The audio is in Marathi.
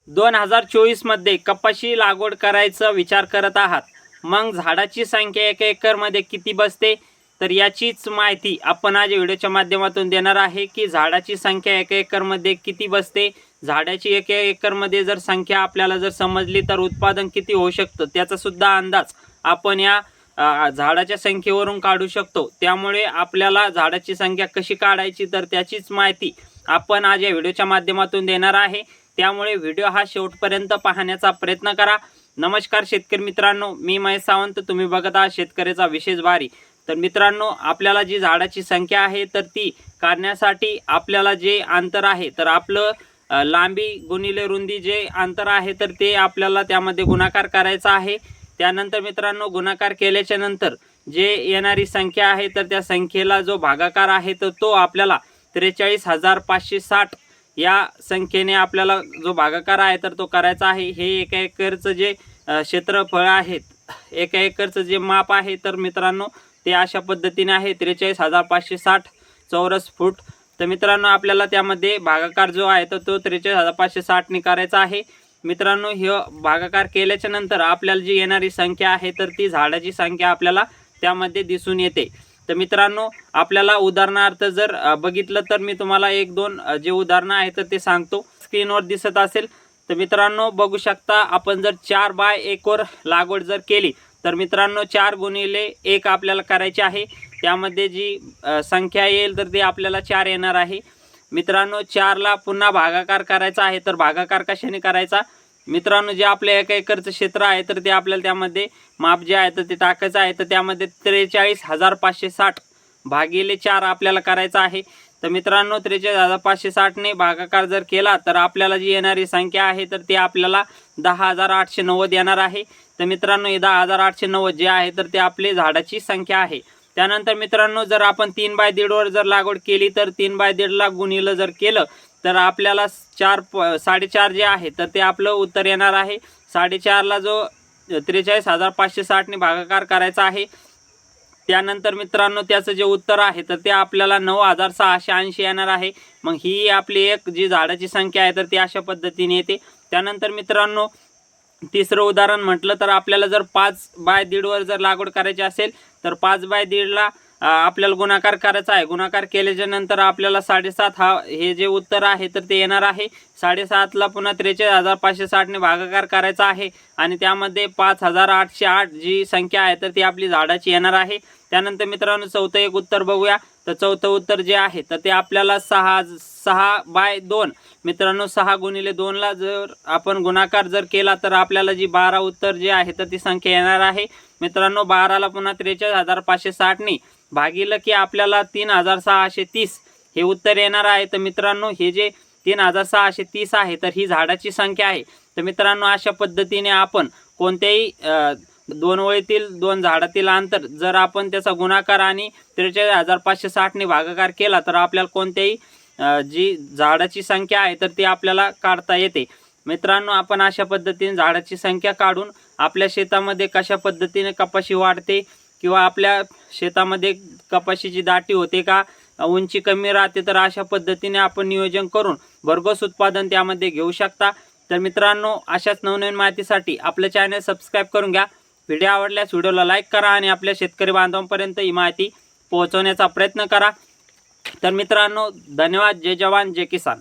2024 मध्ये कपाशी लागवड करायचा विचार करत आहात, मग झाडाची संख्या 1 एकरमध्ये किती बसते? तर याचीच माहिती आपण आज व्हिडिओच्या माध्यमातून देणार आहे की झाडाची संख्या 1 एकरमध्ये किती बसते. झाडाची 1 एकरमध्ये जर संख्या आपल्याला जर समजली तर उत्पादन किती होऊ शकतं त्याचा सुद्धा अंदाज आपण या झाडाच्या संख्येवरून काढू शकतो. त्यामुळे आपल्याला झाडाची संख्या कशी काढायची तर त्याचीच माहिती आपण आज या व्हिडिओच्या माध्यमातून देणार आहे. त्यामुळे व्हिडिओ हा शेवटपर्यंत पाहण्याचा प्रयत्न करा. नमस्कार शेतकरी मित्रांनो, मी महेश सावंत, तुम्ही बघत आहात शेतकऱ्याचा विशेष बारी. तर मित्रांनो, आपल्याला जी झाडाची संख्या आहे तर ती काढण्यासाठी आपल्याला जे अंतर आहे तर आपलं लांबी गुणिले रुंदी जे अंतर आहे तर ते आपल्याला त्यामध्ये गुणाकार करायचा आहे. त्यानंतर मित्रांनो, गुणाकार केल्याच्या नंतर जे येणारी संख्या आहे तर त्या संख्येला जो भागाकार आहे तर तो आपल्याला 43,560 या संख्येने आपल्याला जो भागाकार आहे तर तो करायचा आहे. हे 1 एकरचं जे क्षेत्रफळ आहे, 1 एकरचं जे माप आहे तर मित्रांनो ते अशा पद्धतीने आहे 43,560 चौरस फूट. तर मित्रांनो, आपल्याला त्यामध्ये भागाकार जो आहे तर तो 43,560 ने करायचा आहे. मित्रांनो, हे भागाकार केल्याच्या नंतर आपल्याला जी येणारी संख्या आहे तर ती झाडाची संख्या आपल्याला त्यामध्ये दिसून येते. तर मित्रांनो, आपल्याला उदाहरणार्थ जर बघितलं तर मी तुम्हाला 1-2 जे उदाहरणं आहेत तर ते सांगतो. स्क्रीनवर दिसत असेल तर मित्रांनो बघू शकता. आपण जर 4 बाय 1 वर लागवड जर केली तर मित्रांनो 4 गुणिले 1 आपल्याला करायची आहे. त्यामध्ये जी संख्या येईल तर ती आपल्याला 4 येणार आहे. मित्रांनो, 4ला पुन्हा भागाकार करायचा आहे. तर भागाकार कशाने करायचा? मित्रांनो, जे आपले 1 एकरचं क्षेत्र आहे तर ते आपल्याला त्यामध्ये माप जे आहे तर ते टाकायचं आहे. तर त्यामध्ये 43,560 भागिले 4 आपल्याला करायचा आहे. तर मित्रांनो, 43,560 ने भागाकार जर केला तर आपल्याला जी येणारी संख्या आहे तर ती आपल्याला 10,890 येणार आहे. तर मित्रांनो, हे 10,890 जे आहे तर ते आपली झाडाची संख्या आहे. त्यानंतर मित्रांनो, जर आपण 3 बाय 1.5 वर जर लागवड केली तर 3 बाय 1.5 ला गुणिलं जर केलं तर आपल्याला 4.5 जे आहे तर ते आपलं उत्तर येणार आहे. 4.5ला जो 43,560 ने भागाकार करायचा आहे. त्यानंतर मित्रांनो, त्याचं जे उत्तर आहे तर ते आपल्याला 9,680 येणार आहे. मग ही आपली एक जी झाडाची संख्या आहे तर ती अशा पद्धतीने येते. त्यानंतर मित्रांनो, तिसरं उदाहरण म्हटलं तर आपल्याला जर 5 बाय 1.5 वर जर लागवड करायची असेल तर 5 बाय 1.5 ला आपल्याला गुणाकार करायचा आहे. गुणाकार केल्याच्या नंतर आपल्याला 7.5 हा हे जे उत्तर आहे तर ते येणार आहे. 7.5ला पुन्हा 43,560 ने भागाकार करायचा आहे आणि त्यामध्ये 5,808 जी संख्या आहे तर ती आपली झाडाची येणार आहे. त्यानंतर मित्रांनो, चौथं एक उत्तर बघूया. तर चौथं उत्तर जे आहे तर ते आपल्याला 6 बाय 2 मित्रांनो 6 गुणिले 2ला जर आपण गुणाकार जर केला तर आपल्याला जी 12 उत्तर जे आहे तर ती संख्या येणार आहे. मित्रांनो, 12ला पुन्हा 43,560 ने भागिलं की आपल्याला 3,630 हे उत्तर येणार आहे. तर मित्रांनो, हे जे 3,630 आहे तर ही झाडाची संख्या आहे. तर मित्रांनो, अशा पद्धतीने आपण कोणत्याही 2 ओळीतील 2 झाडातील अंतर जर आपण त्याचा गुणाकार आणि 43,560 ने भागाकार केला तर आपल्याला कोणत्याही जी झाडाची संख्या आहे तर ती आपल्याला काढता येते. मित्रांनो, आपण अशा पद्धतीने झाडाची संख्या काढून आपल्या शेतामध्ये कशा पद्धतीने कपाशी वाढते किंवा आपल्या शेतामध्ये कपाशीची दाटी होते का, उंची कमी राहते, तर अशा पद्धतीने आपण नियोजन करून भरघोस उत्पादन त्यामध्ये घेऊ शकता. तर मित्रांनो, अशाच नवनवीन माहितीसाठी आपलं चॅनल सबस्क्राईब करून घ्या. व्हिडिओ आवडल्यास व्हिडिओला लाईक करा आणि आपल्या शेतकरी बांधवांपर्यंत ही माहिती पोहोचवण्याचा प्रयत्न करा. तर मित्रांनो, धन्यवाद. जय जवान जय किसान.